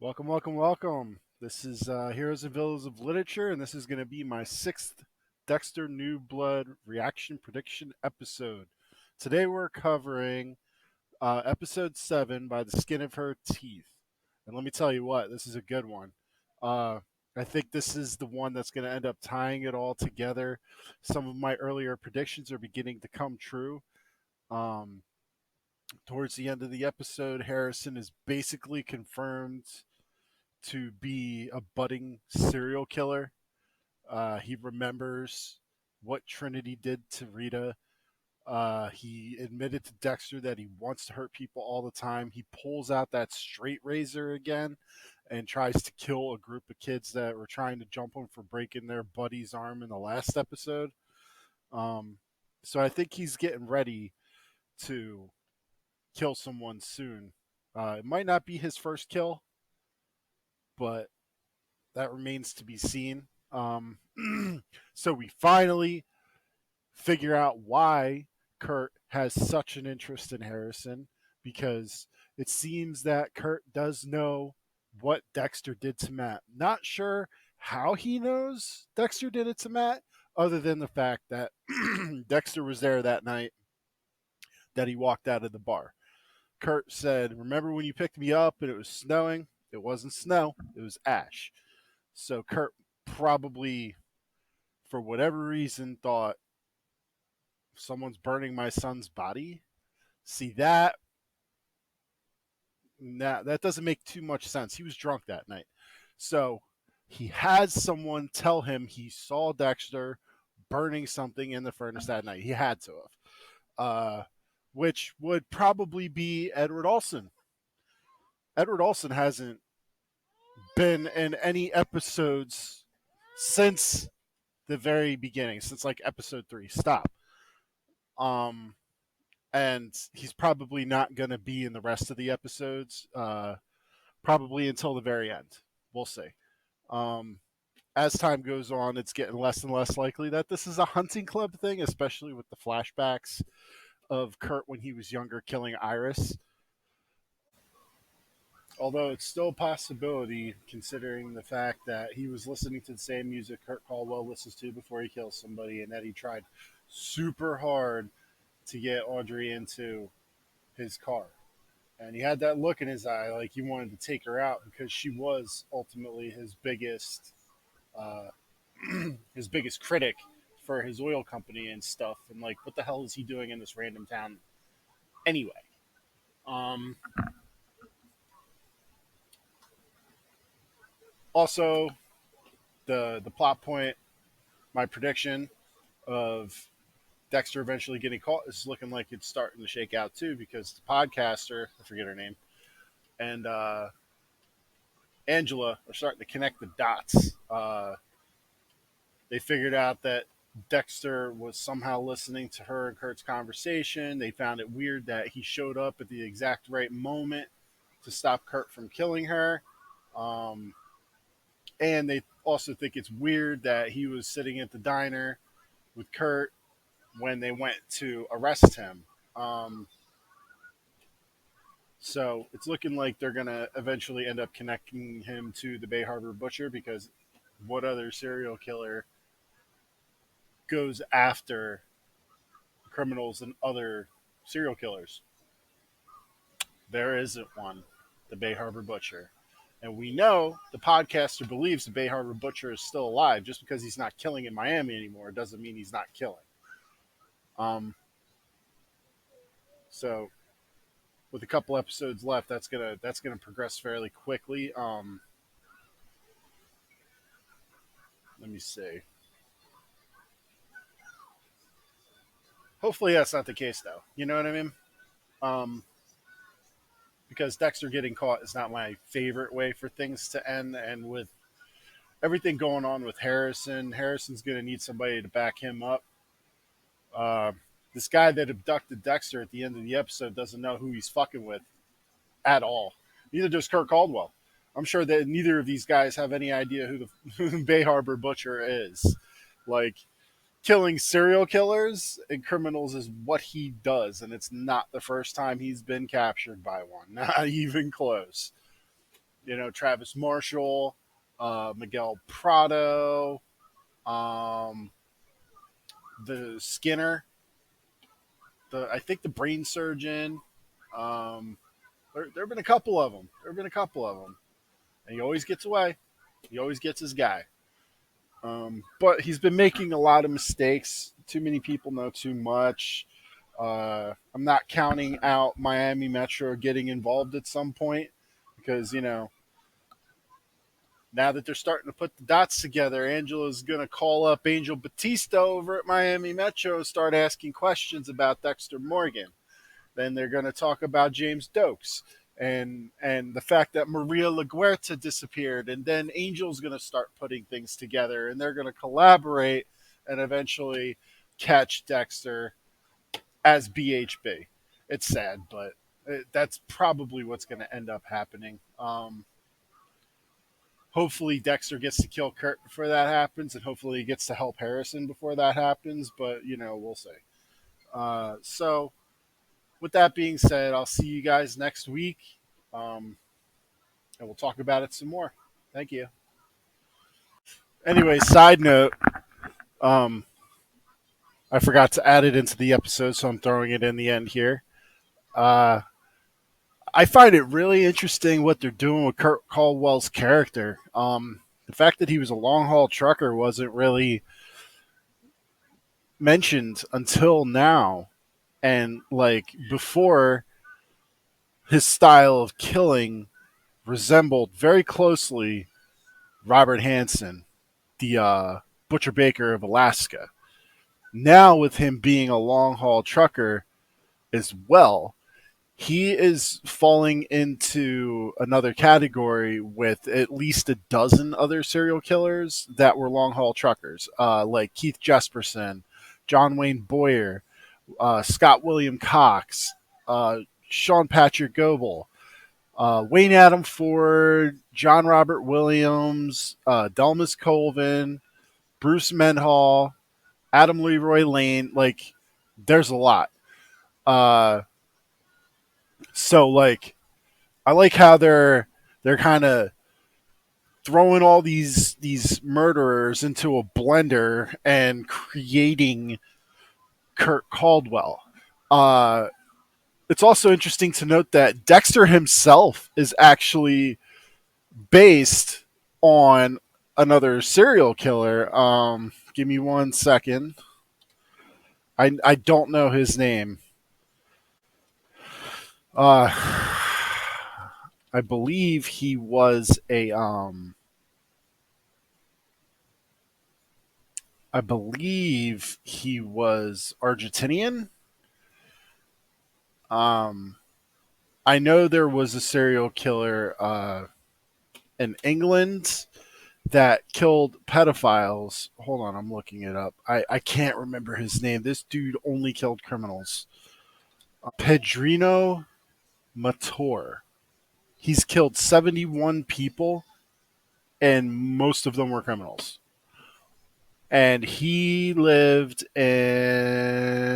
Welcome, welcome, welcome. This is Heroes and Villains of Literature, and this is going to be my sixth Dexter New Blood reaction prediction episode. Today we're covering episode 7 by the skin of her teeth. And let me tell you what, this is a good one. Uh, I think this is the one that's going to end up tying it all together. Some of my earlier predictions are beginning to come true. Um, Towards the end of the episode, Harrison is basically confirmed to be a budding serial killer. He remembers what Trinity did to Rita. He admitted to Dexter that he wants to hurt people all the time. He pulls out that straight razor again and tries to kill a group of kids that were trying to jump him for breaking their buddy's arm in the last episode. Um, so I think he's getting ready to kill someone soon. It might not be his first kill, but that remains to be seen. So we finally figure out why Kurt has such an interest in Harrison because it seems that Kurt does know what Dexter did to Matt. Not sure how he knows Dexter did it to Matt, other than the fact that Dexter was there that night that he walked out of the bar. Kurt said, "Remember when you picked me up and it was snowing? It wasn't snow, it was ash." So Kurt probably, for whatever reason, thought someone's burning my son's body. See that? Nah, that doesn't make too much sense. He was drunk that night. So he had someone tell him he saw Dexter burning something in the furnace that night. He had to have. Which would probably be Edward Olson. Edward Olson hasn't been in any episodes since the very beginning, since like episode 3. Stop. Um, and he's probably not going to be in the rest of the episodes, probably until the very end. We'll see. Um, as time goes on, it's getting less and less likely that this is a hunting club thing, especially with the flashbacks of Kurt when he was younger killing Iris. Although it's still a possibility, considering the fact that he was listening to the same music Kurt Caldwell listens to before he kills somebody, and that he tried super hard to get Audrey into his car. And he had that look in his eye like he wanted to take her out because she was ultimately uh, his biggest critic for his oil company and stuff. And like, what the hell is he doing in this random town anyway? Um, Also, the plot point, my prediction of Dexter eventually getting caught is looking like it's starting to shake out too because the podcaster, I forget her name, and Angela are starting to connect the dots. They figured out that Dexter was somehow listening to her and Kurt's conversation. They found it weird that he showed up at the exact right moment to stop Kurt from killing her. Um, and they also think it's weird that he was sitting at the diner with Kurt when they went to arrest him. Um, so it's looking like they're going to eventually end up connecting him to the Bay Harbor Butcher because what other serial killer goes after criminals and other serial killers? There isn't one. The Bay Harbor Butcher. And we know the podcaster believes the Bay Harbor Butcher is still alive. Just because he's not killing in Miami anymore doesn't mean he's not killing. Um, so with a couple episodes left, that's gonna progress fairly quickly. Let me see. Hopefully that's not the case though. You know what I mean? Um, because Dexter getting caught is not my favorite way for things to end, and with everything going on with Harrison, Harrison's going to need somebody to back him up. Uh, this guy that abducted Dexter at the end of the episode doesn't know who he's fucking with at all. Neither does Kurt Caldwell. I'm sure that neither of these guys have any idea who the Bay Harbor Butcher is. Like, killing serial killers and criminals is what he does, and it's not the first time he's been captured by one. Not even close. Travis Marshall, Miguel Prado, um, the Skinner, I think the brain surgeon. Um, there have been a couple of them. And he always gets away. He always gets his guy. But he's been making a lot of mistakes. Too many people know too much. I'm not counting out Miami Metro getting involved at some point because, now that they're starting to put the dots together, Angela's going to call up Angel Batista over at Miami Metro and start asking questions about Dexter Morgan. Then they're going to talk about James Dokes and the fact that Maria LaGuerta disappeared. And then Angel's going to start putting things together, and they're going to collaborate and eventually catch Dexter as BHB. It's sad, but that's probably what's going to end up happening. Hopefully Dexter gets to kill Kurt before that happens, and hopefully he gets to help Harrison before that happens. But we'll see. So, with that being said, I'll see you guys next week, and we'll talk about it some more. Thank you. Anyway, side note, um, I forgot to add it into the episode, so I'm throwing it in the end here. Uh, I find it really interesting what they're doing with Kurt Caldwell's character. The fact that he was a long haul trucker wasn't really mentioned until now. And like before, his style of killing resembled very closely Robert Hansen, the Butcher Baker of Alaska. Now, with him being a long haul trucker as well, he is falling into another category with at least a dozen other serial killers that were long haul truckers, like Keith Jesperson, John Wayne Boyer, Scott William Cox, Sean Patrick Goebel, Wayne Adam Ford, John Robert Williams, Delmas Colvin, Bruce Menhall, Adam Leroy Lane. Like, there's a lot. So like, I like how they're kind of throwing all these murderers into a blender and creating Kurt Caldwell. It's also interesting to note that Dexter himself is actually based on another serial killer. Give me 1 second. I don't know his name. Uh, I believe he was a I believe he was Argentinian. Um, I know there was a serial killer in England that killed pedophiles. Hold on, I'm looking it up. I can't remember his name. This dude only killed criminals. Pedrino Mator. He's killed 71 people, and most of them were criminals. And he lived in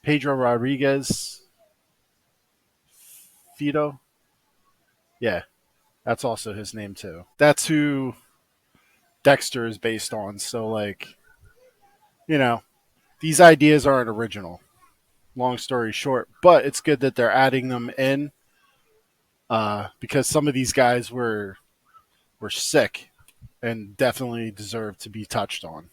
Pedro Rodriguez Fido. Yeah, that's also his name too. That's who Dexter is based on. So like, you know, these ideas aren't original. Long story short, but it's good that they're adding them in because some of these guys were sick and definitely deserve to be touched on.